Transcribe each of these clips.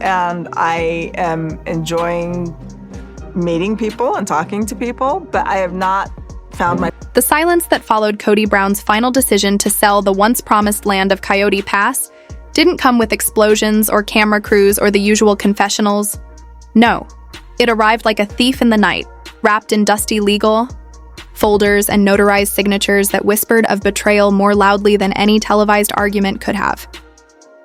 and I am enjoying meeting people and talking to people, but I have not found my... The silence that followed Kody Brown's final decision to sell the once-promised land of Coyote Pass didn't come with explosions or camera crews or the usual confessionals. No, it arrived like a thief in the night, wrapped in dusty legal folders and notarized signatures that whispered of betrayal more loudly than any televised argument could have.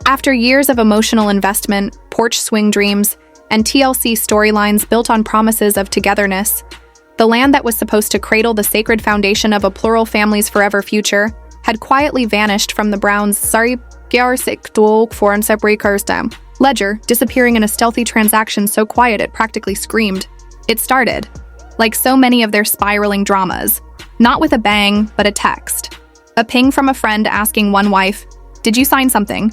After years of emotional investment, porch swing dreams, and TLC storylines built on promises of togetherness, the land that was supposed to cradle the sacred foundation of a plural family's forever future had quietly vanished from the Browns' ledger, disappearing in a stealthy transaction so quiet it practically screamed. It started, like so many of their spiraling dramas, not with a bang, but a text. A ping from a friend asking one wife, "Did you sign something?"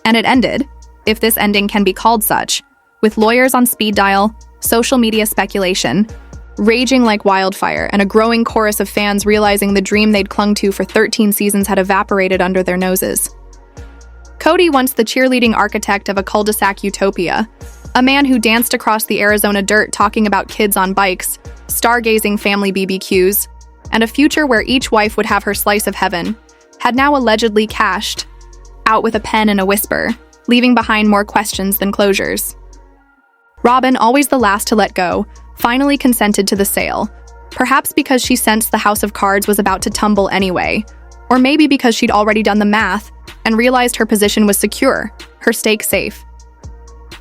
And it ended, if this ending can be called such, with lawyers on speed dial, social media speculation, raging like wildfire, and a growing chorus of fans realizing the dream they'd clung to for 13 seasons had evaporated under their noses. Kody, once the cheerleading architect of a cul-de-sac utopia, a man who danced across the Arizona dirt talking about kids on bikes, stargazing family BBQs, and a future where each wife would have her slice of heaven, had now allegedly cashed out with a pen and a whisper, leaving behind more questions than closures. Robyn, always the last to let go, finally consented to the sale, perhaps because she sensed the house of cards was about to tumble anyway, or maybe because she'd already done the math and realized her position was secure, her stake safe.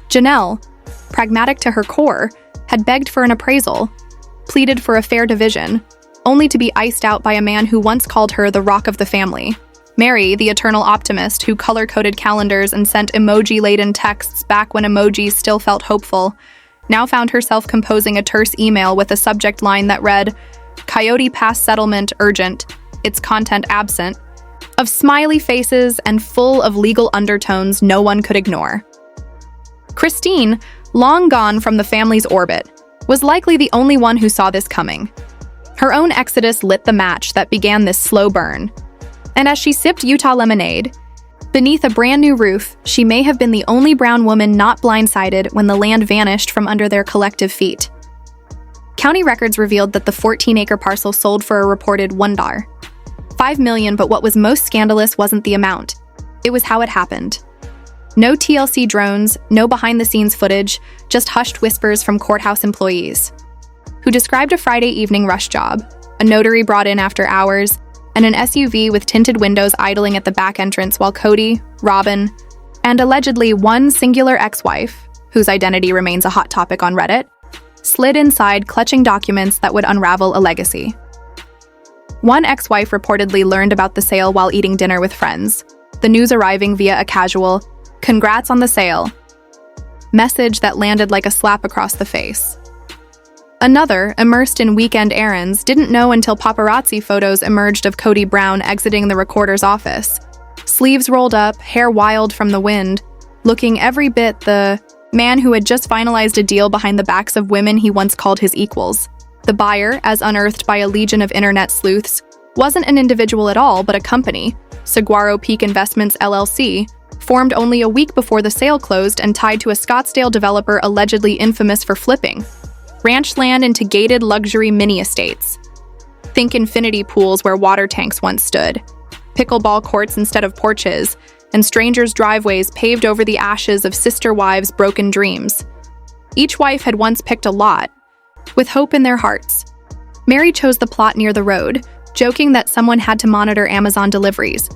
Janelle, pragmatic to her core, had begged for an appraisal, pleaded for a fair division, only to be iced out by a man who once called her the rock of the family. Meri, the eternal optimist who color-coded calendars and sent emoji-laden texts back when emojis still felt hopeful, now found herself composing a terse email with a subject line that read, "Coyote Pass settlement urgent, its content absent," of smiley faces and full of legal undertones no one could ignore. Christine, long gone from the family's orbit, was likely the only one who saw this coming. Her own exodus lit the match that began this slow burn. And as she sipped Utah lemonade, beneath a brand new roof, she may have been the only brown woman not blindsided when the land vanished from under their collective feet. County records revealed that the 14-acre parcel sold for a reported $5 million, but what was most scandalous wasn't the amount. It was how it happened. No TLC drones, no behind-the-scenes footage, just hushed whispers from courthouse employees, who described a Friday evening rush job, a notary brought in after hours, and an SUV with tinted windows idling at the back entrance while Kody, Robyn, and allegedly one singular ex-wife, whose identity remains a hot topic on Reddit, slid inside clutching documents that would unravel a legacy. One ex-wife reportedly learned about the sale while eating dinner with friends, the news arriving via a casual, "Congrats on the sale" message that landed like a slap across the face. Another, immersed in weekend errands, didn't know until paparazzi photos emerged of Kody Brown exiting the recorder's office, sleeves rolled up, hair wild from the wind, looking every bit the man who had just finalized a deal behind the backs of women he once called his equals. The buyer, as unearthed by a legion of internet sleuths, wasn't an individual at all, but a company, Saguaro Peak Investments LLC, formed only a week before the sale closed and tied to a Scottsdale developer allegedly infamous for flipping ranch land into gated luxury mini-estates. Think infinity pools where water tanks once stood, pickleball courts instead of porches, and strangers' driveways paved over the ashes of sister wives' broken dreams. Each wife had once picked a lot, with hope in their hearts. Meri chose the plot near the road, joking that someone had to monitor Amazon deliveries.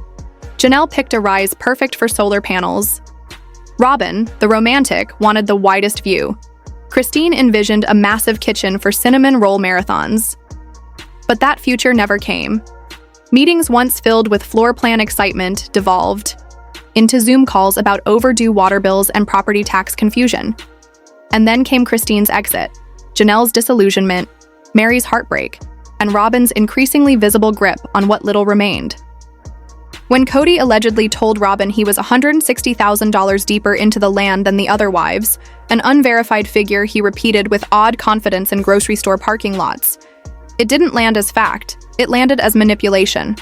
Janelle picked a rise perfect for solar panels. Robyn, the romantic, wanted the widest view. Christine envisioned a massive kitchen for cinnamon roll marathons. But that future never came. Meetings once filled with floor plan excitement devolved into Zoom calls about overdue water bills and property tax confusion. And then came Christine's exit, Janelle's disillusionment, Meri's heartbreak, and Robyn's increasingly visible grip on what little remained. When Kody allegedly told Robyn he was $160,000 deeper into the land than the other wives, an unverified figure he repeated with odd confidence in grocery store parking lots, it didn't land as fact, it landed as manipulation.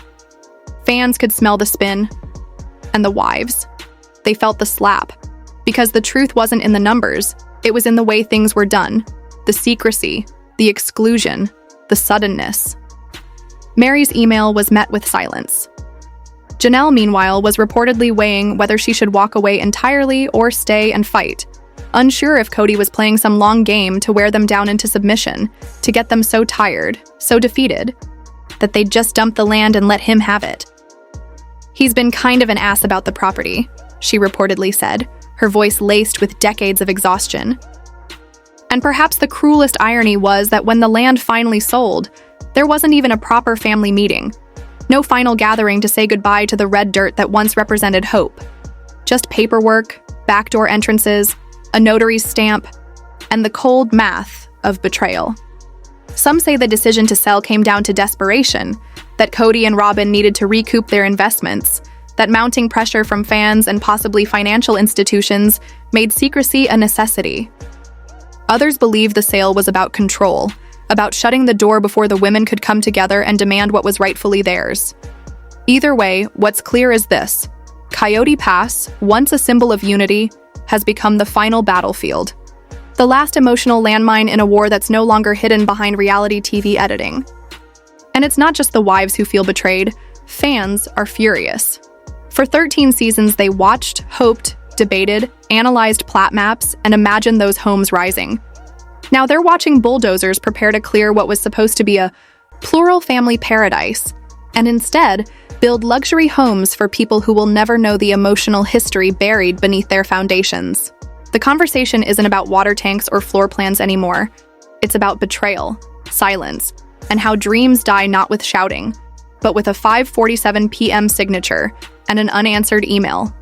Fans could smell the spin, and the wives. They felt the slap. Because the truth wasn't in the numbers, it was in the way things were done. The secrecy, the exclusion, the suddenness. Meri's email was met with silence. Janelle, meanwhile, was reportedly weighing whether she should walk away entirely or stay and fight, unsure if Kody was playing some long game to wear them down into submission, to get them so tired, so defeated, that they'd just dump the land and let him have it. "He's been kind of an ass about the property," she reportedly said, her voice laced with decades of exhaustion. And perhaps the cruelest irony was that when the land finally sold, there wasn't even a proper family meeting. No final gathering to say goodbye to the red dirt that once represented hope. Just paperwork, backdoor entrances, a notary's stamp, and the cold math of betrayal. Some say the decision to sell came down to desperation, that Kody and Robyn needed to recoup their investments, that mounting pressure from fans and possibly financial institutions made secrecy a necessity. Others believe the sale was about control, about shutting the door before the women could come together and demand what was rightfully theirs. Either way, what's clear is this: Coyote Pass, once a symbol of unity, has become the final battlefield. The last emotional landmine in a war that's no longer hidden behind reality TV editing. And it's not just the wives who feel betrayed, fans are furious. For 13 seasons, they watched, hoped, debated, analyzed plat maps, and imagined those homes rising. Now they're watching bulldozers prepare to clear what was supposed to be a plural family paradise, and instead build luxury homes for people who will never know the emotional history buried beneath their foundations. The conversation isn't about water tanks or floor plans anymore. It's about betrayal, silence, and how dreams die not with shouting, but with a 5:47 p.m. signature and an unanswered email.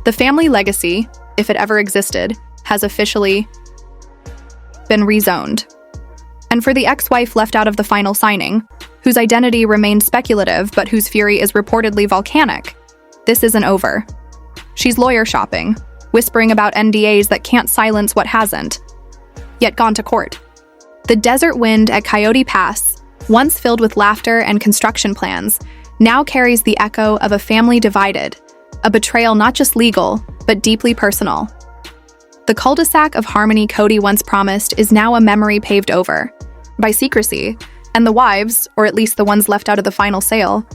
The family legacy, if it ever existed, has officially been rezoned. And for the ex-wife left out of the final signing, whose identity remained speculative but whose fury is reportedly volcanic, this isn't over. She's lawyer shopping, whispering about NDAs that can't silence what hasn't, yet gone to court. The desert wind at Coyote Pass, once filled with laughter and construction plans, now carries the echo of a family divided, a betrayal not just legal, but deeply personal. The cul-de-sac of harmony Kody once promised is now a memory paved over by secrecy, and the wives, or at least the ones left out of the final sale,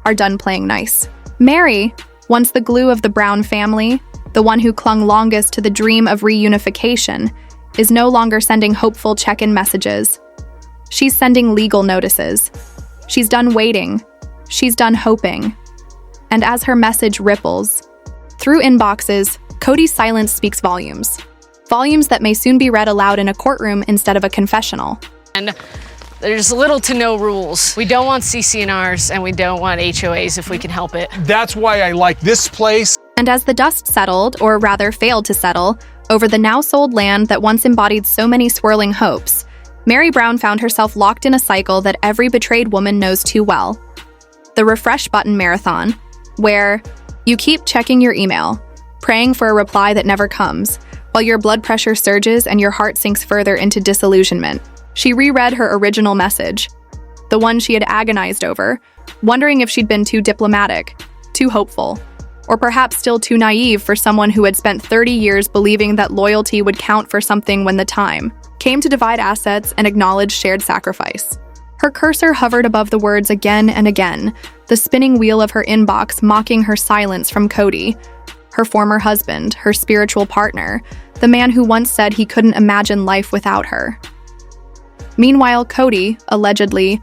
are done playing nice. Meri, once the glue of the Brown family, the one who clung longest to the dream of reunification, is no longer sending hopeful check-in messages. She's sending legal notices. She's done waiting. She's done hoping. And as her message ripples through inboxes, Kody's silence speaks volumes. Volumes that may soon be read aloud in a courtroom instead of a confessional. And there's little to no rules. We don't want CC&Rs and we don't want HOAs if we can help it. That's why I like this place. And as the dust settled, or rather failed to settle, over the now sold land that once embodied so many swirling hopes, Meri Brown found herself locked in a cycle that every betrayed woman knows too well. The refresh button marathon, where you keep checking your email, praying for a reply that never comes, while your blood pressure surges and your heart sinks further into disillusionment. She reread her original message, the one she had agonized over, wondering if she'd been too diplomatic, too hopeful, or perhaps still too naive for someone who had spent 30 years believing that loyalty would count for something when the time came to divide assets and acknowledge shared sacrifice. Her cursor hovered above the words again and again, the spinning wheel of her inbox mocking her silence from Kody, her former husband, her spiritual partner, the man who once said he couldn't imagine life without her. Meanwhile, Kody, allegedly,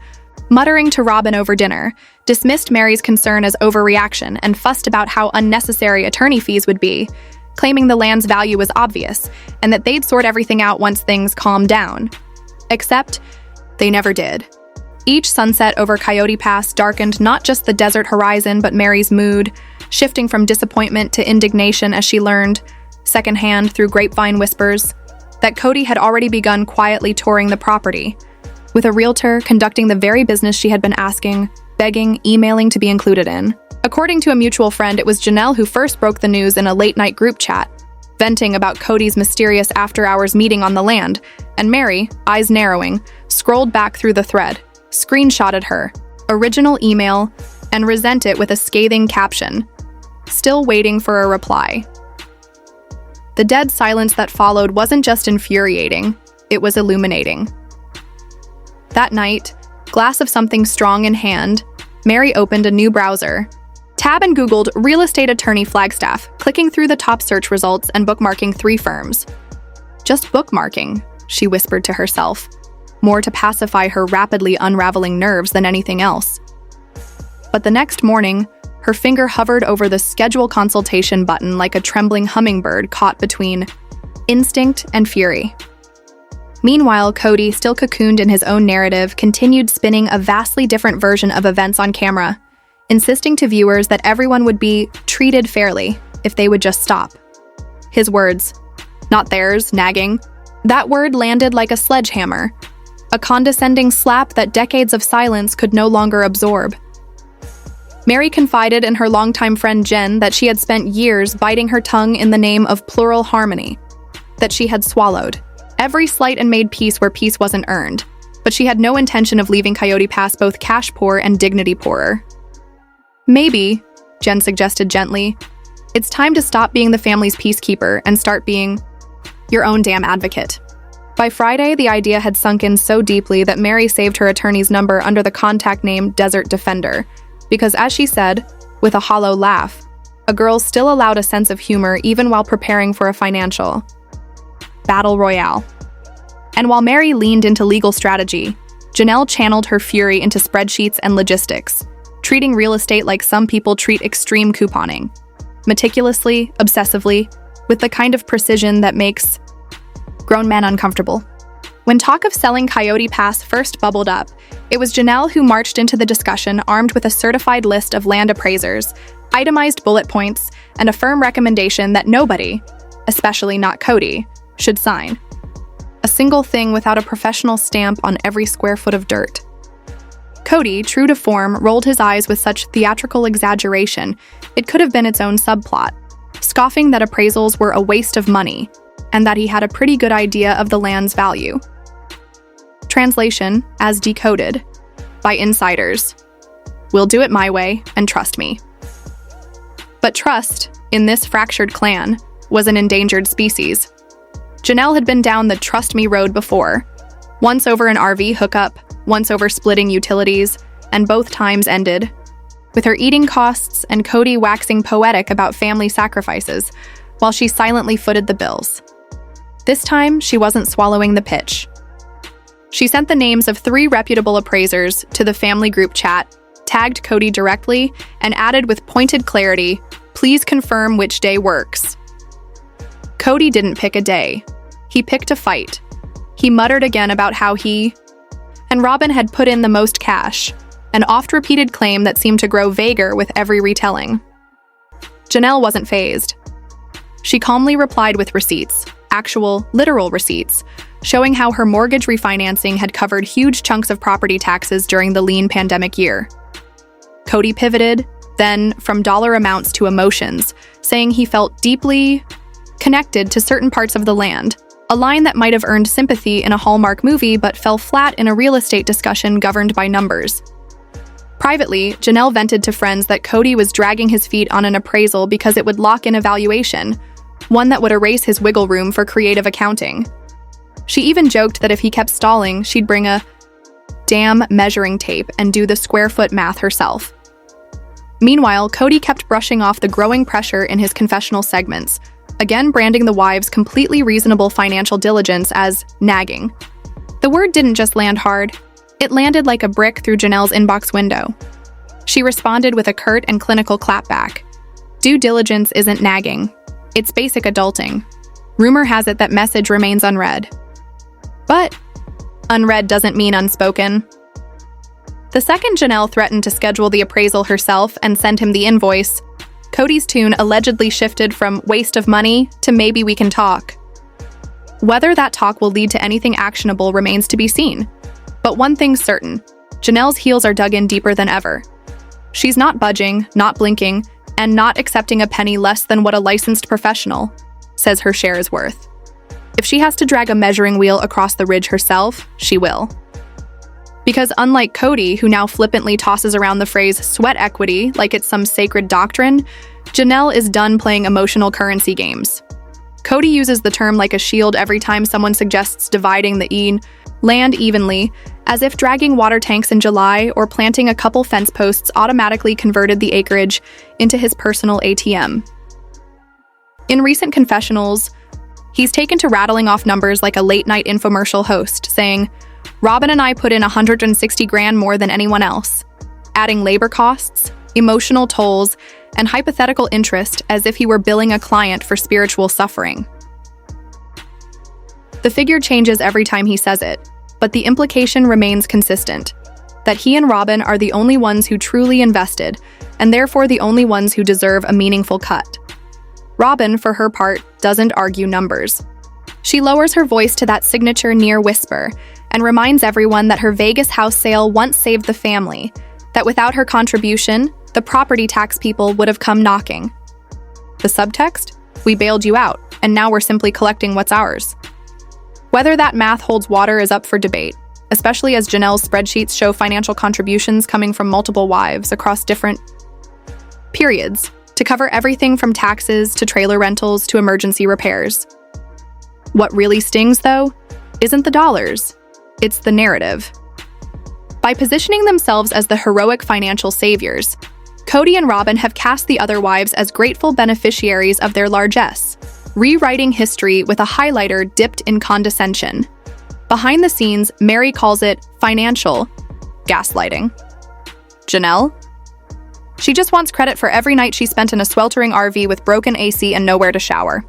muttering to Robyn over dinner, dismissed Meri's concern as overreaction and fussed about how unnecessary attorney fees would be, claiming the land's value was obvious and that they'd sort everything out once things calmed down. Except, they never did. Each sunset over Coyote Pass darkened not just the desert horizon but Meri's mood, shifting from disappointment to indignation as she learned, secondhand through grapevine whispers, that Kody had already begun quietly touring the property, with a realtor conducting the very business she had been asking, begging, emailing to be included in. According to a mutual friend, it was Janelle who first broke the news in a late-night group chat, venting about Kody's mysterious after-hours meeting on the land, and Meri, eyes narrowing, scrolled back through the thread, screenshotted her original email, and resent it with a scathing caption, "Still waiting for a reply." The dead silence that followed wasn't just infuriating, it was illuminating. That night, glass of something strong in hand, Meri opened a new browser. Tab and Googled real estate attorney Flagstaff, clicking through the top search results and bookmarking 3 firms. Just bookmarking, she whispered to herself, more to pacify her rapidly unraveling nerves than anything else. But the next morning, her finger hovered over the schedule consultation button like a trembling hummingbird caught between instinct and fury. Meanwhile, Kody, still cocooned in his own narrative, continued spinning a vastly different version of events on camera, insisting to viewers that everyone would be treated fairly if they would just stop. His words, not theirs, nagging, that word landed like a sledgehammer, a condescending slap that decades of silence could no longer absorb. Meri confided in her longtime friend Jen that she had spent years biting her tongue in the name of plural harmony, that she had swallowed every slight and made peace where peace wasn't earned, but she had no intention of leaving Coyote Pass both cash poor and dignity poorer. Maybe, Jen suggested gently, it's time to stop being the family's peacekeeper and start being your own damn advocate. By Friday, the idea had sunk in so deeply that Meri saved her attorney's number under the contact name Desert Defender, because as she said, with a hollow laugh, a girl still allowed a sense of humor even while preparing for a financial battle royale. And while Meri leaned into legal strategy, Janelle channeled her fury into spreadsheets and logistics, treating real estate like some people treat extreme couponing, meticulously, obsessively, with the kind of precision that makes grown men uncomfortable. When talk of selling Coyote Pass first bubbled up, it was Janelle who marched into the discussion armed with a certified list of land appraisers, itemized bullet points, and a firm recommendation that nobody, especially not Kody, should sign. A single thing without a professional stamp on every square foot of dirt. Kody, true to form, rolled his eyes with such theatrical exaggeration it could have been its own subplot, scoffing that appraisals were a waste of money, and that he had a pretty good idea of the land's value. Translation, as decoded, by insiders. We'll do it my way, and trust me. But trust, in this fractured clan, was an endangered species. Janelle had been down the trust me road before, once over an RV hookup, once over splitting utilities, and both times ended with her eating costs and Kody waxing poetic about family sacrifices while she silently footed the bills. This time, she wasn't swallowing the pitch. She sent the names of 3 reputable appraisers to the family group chat, tagged Kody directly, and added with pointed clarity, "Please confirm which day works." Kody didn't pick a day. He picked a fight. He muttered again about how he and Robyn had put in the most cash, an oft-repeated claim that seemed to grow vaguer with every retelling. Janelle wasn't fazed. She calmly replied with receipts, actual, literal receipts, showing how her mortgage refinancing had covered huge chunks of property taxes during the lean pandemic year. Kody pivoted, then from dollar amounts to emotions, saying he felt deeply connected to certain parts of the land, a line that might have earned sympathy in a Hallmark movie but fell flat in a real estate discussion governed by numbers. Privately, Janelle vented to friends that Kody was dragging his feet on an appraisal because it would lock in a valuation, one that would erase his wiggle room for creative accounting. She even joked that if he kept stalling, she'd bring a damn measuring tape and do the square foot math herself. Meanwhile, Kody kept brushing off the growing pressure in his confessional segments, again branding the wives' completely reasonable financial diligence as nagging. The word didn't just land hard, it landed like a brick through Janelle's inbox window. She responded with a curt and clinical clapback. Due diligence isn't nagging, it's basic adulting. Rumor has it that message remains unread. But unread doesn't mean unspoken. The second Janelle threatened to schedule the appraisal herself and send him the invoice, Kody's tune allegedly shifted from waste of money to maybe we can talk. Whether that talk will lead to anything actionable remains to be seen. But one thing's certain, Janelle's heels are dug in deeper than ever. She's not budging, not blinking, and not accepting a penny less than what a licensed professional says her share is worth. If she has to drag a measuring wheel across the ridge herself, she will. Because unlike Kody, who now flippantly tosses around the phrase sweat equity like it's some sacred doctrine, Janelle is done playing emotional currency games. Kody uses the term like a shield every time someone suggests dividing the land evenly, as if dragging water tanks in July or planting a couple fence posts automatically converted the acreage into his personal ATM. In recent confessionals, he's taken to rattling off numbers like a late-night infomercial host, saying, "Robyn and I put in 160 grand more than anyone else," adding labor costs, emotional tolls, and hypothetical interest as if he were billing a client for spiritual suffering. The figure changes every time he says it, but the implication remains consistent, that he and Robyn are the only ones who truly invested, and therefore the only ones who deserve a meaningful cut. Robyn, for her part, doesn't argue numbers. She lowers her voice to that signature near whisper and reminds everyone that her Vegas house sale once saved the family, that without her contribution, the property tax people would have come knocking. The subtext? We bailed you out, and now we're simply collecting what's ours. Whether that math holds water is up for debate, especially as Janelle's spreadsheets show financial contributions coming from multiple wives across different periods to cover everything from taxes to trailer rentals to emergency repairs. What really stings, though, isn't the dollars, it's the narrative. By positioning themselves as the heroic financial saviors, Kody and Robyn have cast the other wives as grateful beneficiaries of their largesse, rewriting history with a highlighter dipped in condescension. Behind the scenes, Meri calls it financial gaslighting. Janelle? She just wants credit for every night she spent in a sweltering RV with broken AC and nowhere to shower.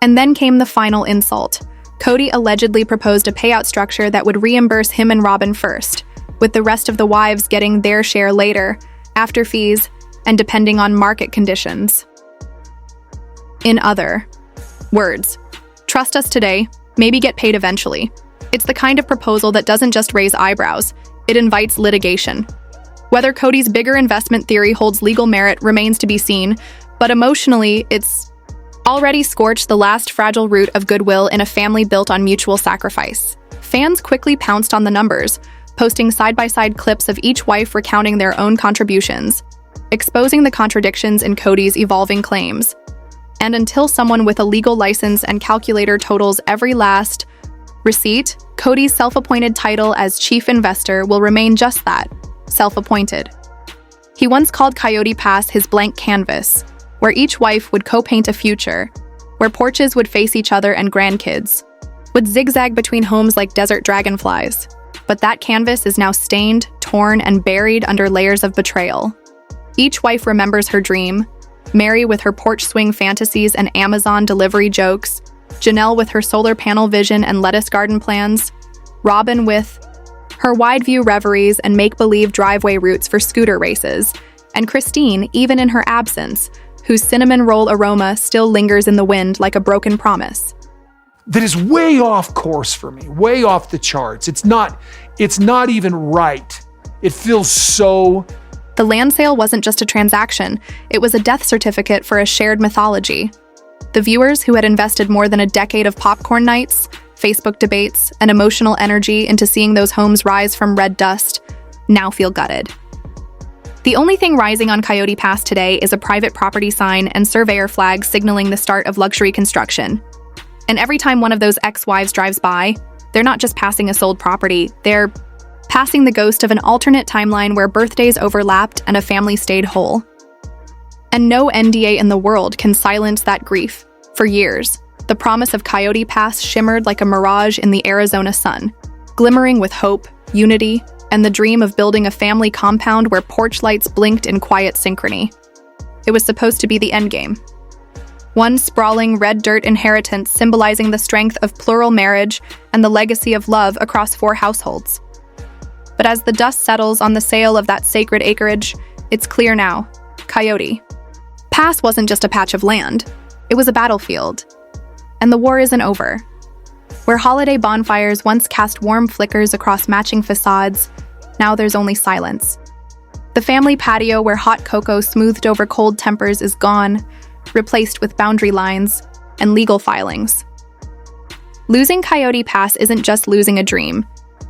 And then came the final insult. Kody allegedly proposed a payout structure that would reimburse him and Robyn first, with the rest of the wives getting their share later, after fees, and depending on market conditions. In other words, trust us today, maybe get paid eventually. It's the kind of proposal that doesn't just raise eyebrows, it invites litigation. Whether Kody's bigger investment theory holds legal merit remains to be seen, but emotionally, it's already scorched the last fragile root of goodwill in a family built on mutual sacrifice. Fans quickly pounced on the numbers, posting side-by-side clips of each wife recounting their own contributions, exposing the contradictions in Kody's evolving claims. And until someone with a legal license and calculator totals every last receipt, Kody's self-appointed title as chief investor will remain just that, self-appointed. He once called Coyote Pass his blank canvas, where each wife would co-paint a future, where porches would face each other and grandkids, would zigzag between homes like desert dragonflies. But that canvas is now stained, torn, and buried under layers of betrayal. Each wife remembers her dream, Meri with her porch swing fantasies and Amazon delivery jokes, Janelle with her solar panel vision and lettuce garden plans, Robyn with her wide-view reveries and make-believe driveway routes for scooter races, and Christine, even in her absence, whose cinnamon roll aroma still lingers in the wind like a broken promise. That is way off course for me, way off the charts. It's not even right. It feels so... The land sale wasn't just a transaction, it was a death certificate for a shared mythology. The viewers who had invested more than a decade of popcorn nights, Facebook debates, and emotional energy into seeing those homes rise from red dust now feel gutted. The only thing rising on Coyote Pass today is a private property sign and surveyor flag signaling the start of luxury construction. And every time one of those ex-wives drives by, they're not just passing a sold property, they're passing the ghost of an alternate timeline where birthdays overlapped and a family stayed whole. And no NDA in the world can silence that grief. For years, the promise of Coyote Pass shimmered like a mirage in the Arizona sun, glimmering with hope, unity, and the dream of building a family compound where porch lights blinked in quiet synchrony. It was supposed to be the endgame. One sprawling red dirt inheritance symbolizing the strength of plural marriage and the legacy of love across 4 households. But as the dust settles on the sale of that sacred acreage, it's clear now, Coyote Pass wasn't just a patch of land, it was a battlefield. And the war isn't over. Where holiday bonfires once cast warm flickers across matching facades, now there's only silence. The family patio where hot cocoa smoothed over cold tempers is gone, replaced with boundary lines and legal filings. Losing Coyote Pass isn't just losing a dream.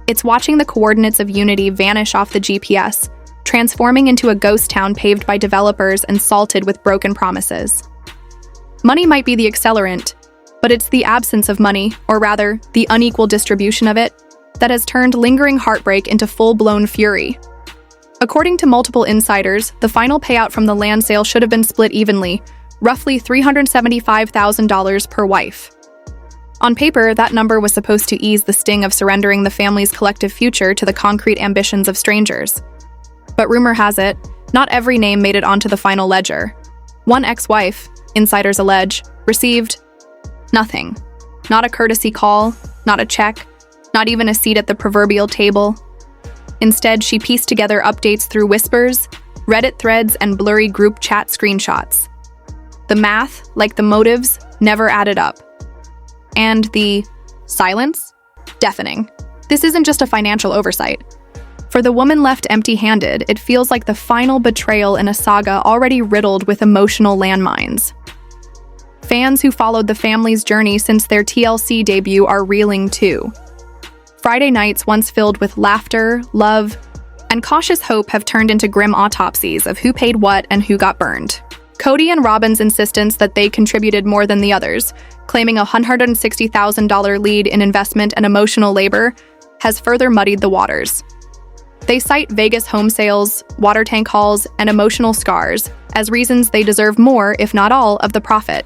It's watching the coordinates of unity vanish off the GPS, transforming into a ghost town paved by developers and salted with broken promises. Money might be the accelerant, But it's the absence of money, or rather, the unequal distribution of it, that has turned lingering heartbreak into full-blown fury. According to multiple insiders, the final payout from the land sale should have been split evenly, roughly $375,000 per wife. On paper, that number was supposed to ease the sting of surrendering the family's collective future to the concrete ambitions of strangers. But rumor has it, not every name made it onto the final ledger. One ex-wife, insiders allege, received nothing. Not a courtesy call, not a check, not even a seat at the proverbial table. Instead, she pieced together updates through whispers, Reddit threads, and blurry group chat screenshots. The math, like the motives, never added up. And the silence? Deafening. This isn't just a financial oversight. For the woman left empty-handed, it feels like the final betrayal in a saga already riddled with emotional landmines. Fans who followed the family's journey since their TLC debut are reeling too. Friday nights, once filled with laughter, love, and cautious hope, have turned into grim autopsies of who paid what and who got burned. Kody and Robyn's insistence that they contributed more than the others, claiming a $160,000 lead in investment and emotional labor, has further muddied the waters. They cite Vegas home sales, water tank hauls, and emotional scars as reasons they deserve more, if not all, of the profit.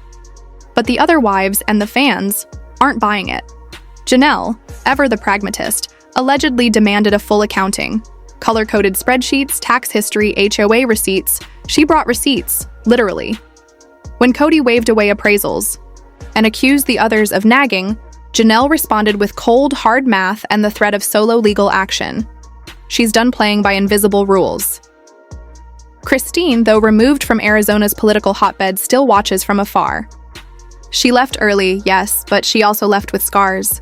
But the other wives and the fans aren't buying it. Janelle, ever the pragmatist, allegedly demanded a full accounting. Color-coded spreadsheets, tax history, HOA receipts. She brought receipts, literally. When Kody waved away appraisals and accused the others of nagging, Janelle responded with cold, hard math and the threat of solo legal action. She's done playing by invisible rules. Christine, though removed from Arizona's political hotbed, still watches from afar. She left early, yes, but she also left with scars.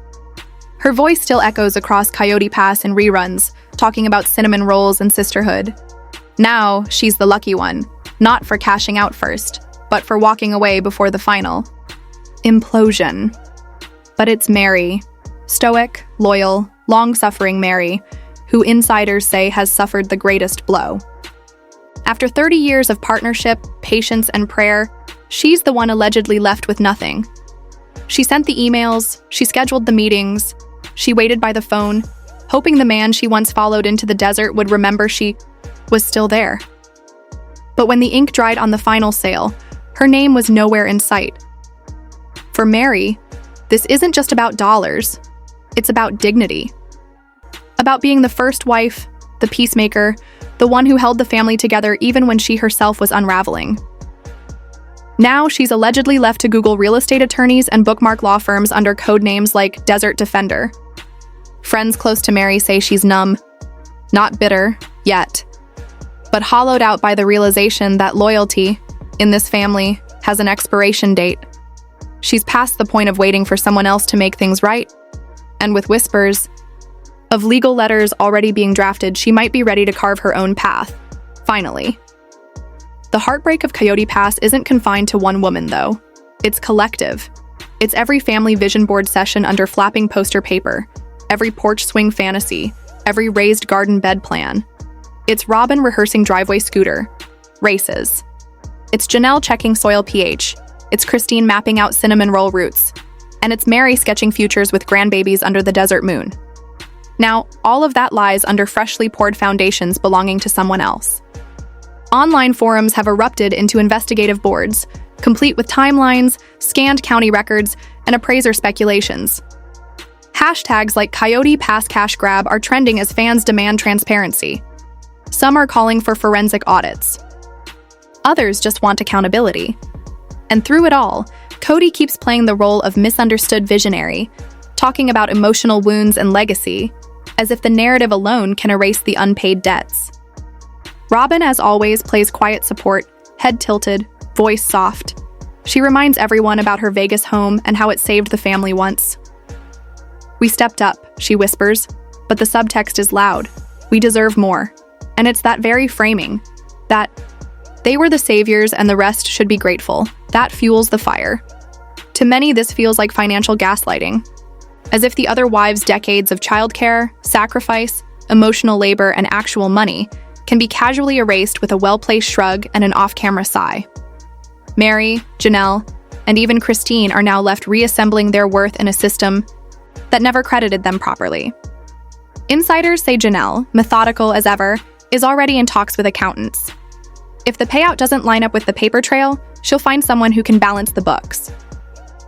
Her voice still echoes across Coyote Pass in reruns, talking about cinnamon rolls and sisterhood. Now, she's the lucky one, not for cashing out first, but for walking away before the final implosion. But it's Meri, stoic, loyal, long-suffering Meri, who insiders say has suffered the greatest blow. After 30 years of partnership, patience, and prayer, she's the one allegedly left with nothing. She sent the emails, she scheduled the meetings, she waited by the phone, hoping the man she once followed into the desert would remember she was still there. But when the ink dried on the final sale, her name was nowhere in sight. For Meri, this isn't just about dollars, it's about dignity. About being the first wife, the peacemaker, the one who held the family together even when she herself was unraveling. Now she's allegedly left to Google real estate attorneys and bookmark law firms under code names like Desert Defender. Friends close to Meri say she's numb, not bitter, yet, but hollowed out by the realization that loyalty, in this family, has an expiration date. She's past the point of waiting for someone else to make things right, and with whispers of legal letters already being drafted, she might be ready to carve her own path, finally. The heartbreak of Coyote Pass isn't confined to one woman, though. It's collective. It's every family vision board session under flapping poster paper, every porch swing fantasy, every raised garden bed plan. It's Robyn rehearsing driveway scooter races. It's Janelle checking soil pH. It's Christine mapping out cinnamon roll routes. And it's Meri sketching futures with grandbabies under the desert moon. Now, all of that lies under freshly poured foundations belonging to someone else. Online forums have erupted into investigative boards, complete with timelines, scanned county records, and appraiser speculations. Hashtags like Coyote Pass Cash Grab are trending as fans demand transparency. Some are calling for forensic audits. Others just want accountability. And through it all, Kody keeps playing the role of misunderstood visionary, talking about emotional wounds and legacy, as if the narrative alone can erase the unpaid debts. Robyn, as always, plays quiet support, head tilted, voice soft. She reminds everyone about her Vegas home and how it saved the family once. "We stepped up," she whispers, but the subtext is loud. "We deserve more." And it's that very framing, that they were the saviors and the rest should be grateful, that fuels the fire. To many, this feels like financial gaslighting, as if the other wives' decades of childcare, sacrifice, emotional labor, and actual money can be casually erased with a well-placed shrug and an off-camera sigh. Meri, Janelle, and even Christine are now left reassembling their worth in a system that never credited them properly. Insiders say Janelle, methodical as ever, is already in talks with accountants. If the payout doesn't line up with the paper trail, she'll find someone who can balance the books.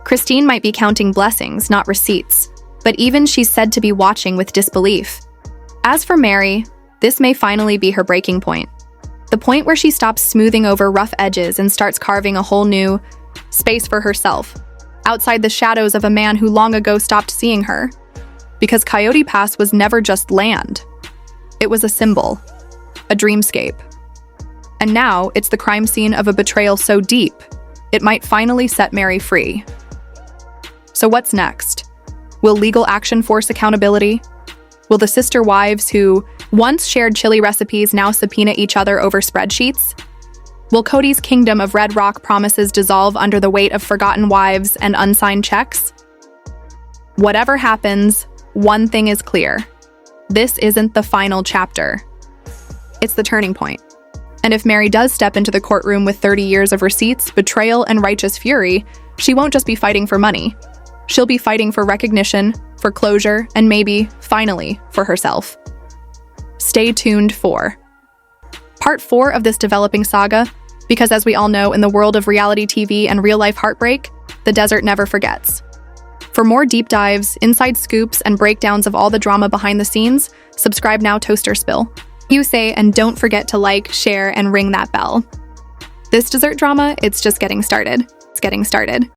Christine might be counting blessings, not receipts, but even she's said to be watching with disbelief. As for Meri, this may finally be her breaking point. The point where she stops smoothing over rough edges and starts carving a whole new space for herself, outside the shadows of a man who long ago stopped seeing her. Because Coyote Pass was never just land. It was a symbol, a dreamscape. And now it's the crime scene of a betrayal so deep, it might finally set Meri free. So what's next? Will legal action force accountability? Will the sister wives who once shared chili recipes now subpoena each other over spreadsheets? Will Kody's kingdom of Red Rock promises dissolve under the weight of forgotten wives and unsigned checks? Whatever happens, one thing is clear. This isn't the final chapter. It's the turning point. And if Meri does step into the courtroom with 30 years of receipts, betrayal, and righteous fury, she won't just be fighting for money. She'll be fighting for recognition, for closure, and maybe, finally, for herself. Stay tuned for Part 4 of this developing saga, because as we all know, in the world of reality TV and real-life heartbreak, the desert never forgets. For more deep dives, inside scoops, and breakdowns of all the drama behind the scenes, subscribe now to StarSpill USA, and don't forget to like, share, and ring that bell. This dessert drama, it's just getting started. It's getting started.